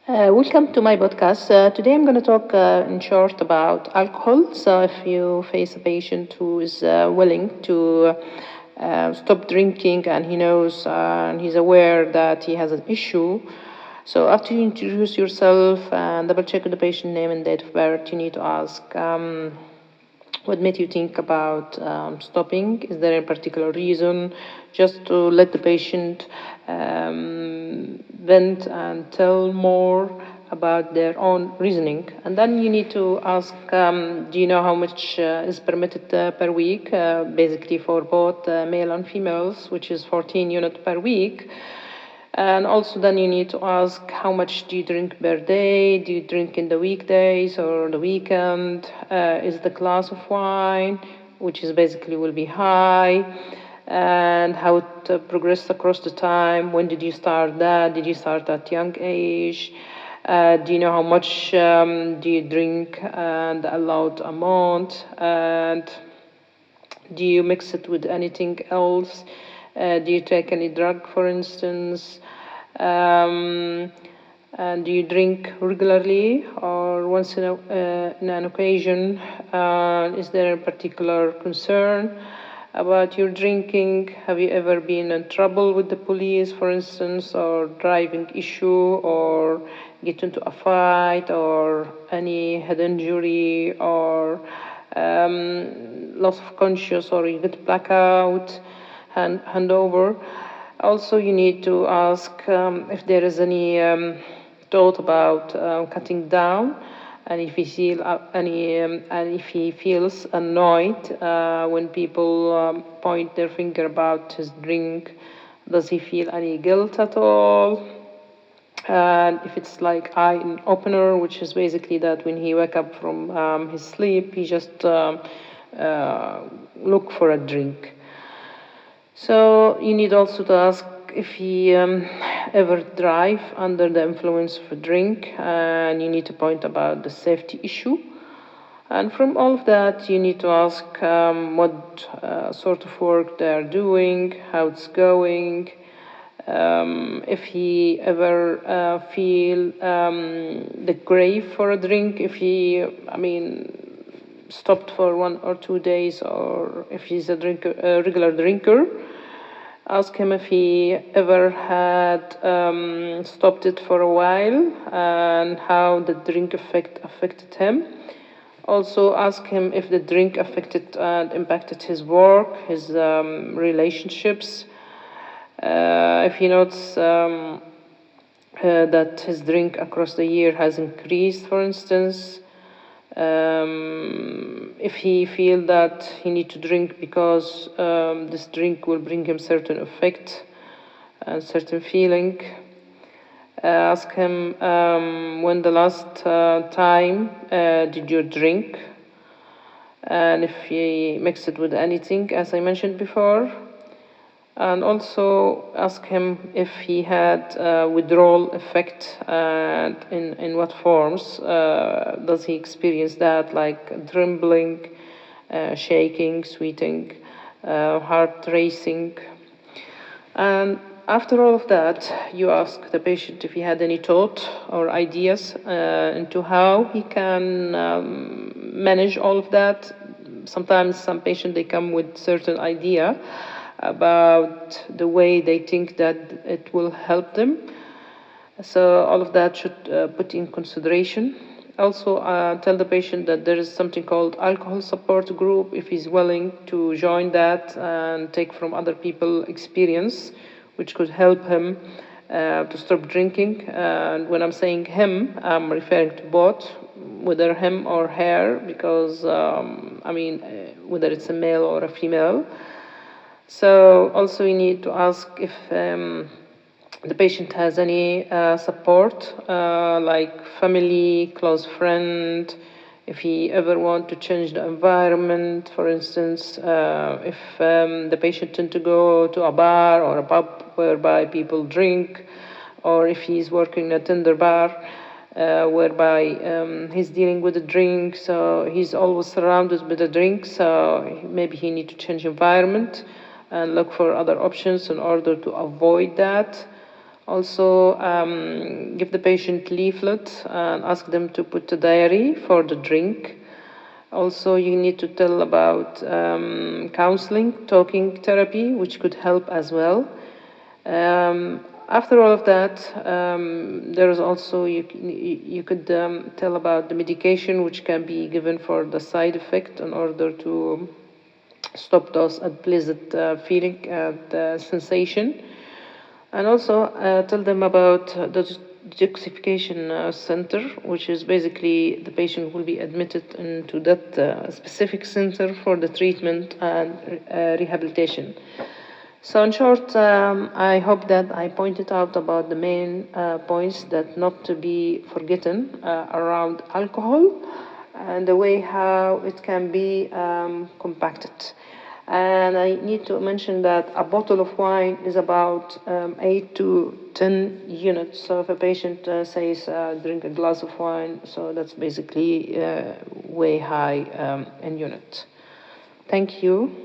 Welcome to my podcast. Today I'm going to talk in short about alcohol. So, if you face a patient who is willing to stop drinking and he knows and he's aware that he has an issue, so after you introduce yourself and double check the patient name and date of birth, you need to ask. What made you think about stopping? Is there a particular reason? Just to let the patient vent and tell more about their own reasoning. And then you need to ask, do you know how much is permitted per week? Basically for both male and females, which is 14 units per week. And also then you need to ask how much do you drink per day? Do you drink in the weekdays or the weekend? Is the glass of wine, which is basically will be high? And how it progressed across the time? When did you start that? Did you start at young age? Do you know how much do you drink and the allowed amount? And do you mix it with anything else? Do you take any drug, for instance? And do you drink regularly or once in an occasion? Is there a particular concern about your drinking? Have you ever been in trouble with the police, for instance, or driving issue, or get into a fight, or any head injury, or loss of conscious, or you get blackout, handover? Also, you need to ask if there is any thought about cutting down, and if he and if he feels annoyed when people point their finger about his drink. Does he feel any guilt at all? And if it's like eye opener, which is basically that when he wake up from his sleep, he just look for a drink. So you need also to ask if he ever drive under the influence of a drink, and you need to point about the safety issue. And from all of that, you need to ask what sort of work they are doing, how it's going, if he ever feel the crave for a drink, if he, stopped for 1 or 2 days, or if he's a regular drinker. Ask him if he ever had stopped it for a while and how the drink affected him. Also ask him if the drink affected and impacted his work, his relationships. If he notes that his drink across the year has increased, for instance. If he feel that he need to drink because this drink will bring him certain effect and certain feeling. Ask him when the last time did you drink, and if he mixed it with anything, as I mentioned before. And also ask him if he had withdrawal effect, and in what forms does he experience that, like trembling, shaking, sweating, heart racing. And after all of that, you ask the patient if he had any thought or ideas into how he can manage all of that. Sometimes some patients, they come with certain idea about the way they think that it will help them. So all of that should put in consideration. Also tell the patient that there is something called alcohol support group, if he's willing to join that and take from other people's experience, which could help him to stop drinking. And when I'm saying him, I'm referring to both, whether him or her, because whether it's a male or a female. So also we need to ask if the patient has any support, like family, close friend, if he ever want to change the environment, for instance, if the patient tend to go to a bar or a pub whereby people drink, or if he's working in a tender bar whereby he's dealing with a drink, so he's always surrounded with a drink, so maybe he need to change environment and look for other options in order to avoid that. Also, give the patient leaflet and ask them to put a diary for the drink. Also, you need to tell about counseling, talking therapy, which could help as well. After all of that, there is also, you could tell about the medication which can be given for the side effect in order to stop those unpleasant feeling and sensation. And also tell them about the detoxification center, which is basically the patient will be admitted into that specific center for the treatment and rehabilitation. So in short, I hope that I pointed out about the main points that not to be forgotten around alcohol and the way how it can be compacted. And I need to mention that a bottle of wine is about 8 to 10 units. So if a patient says drink a glass of wine, so that's basically way high in unit. Thank you.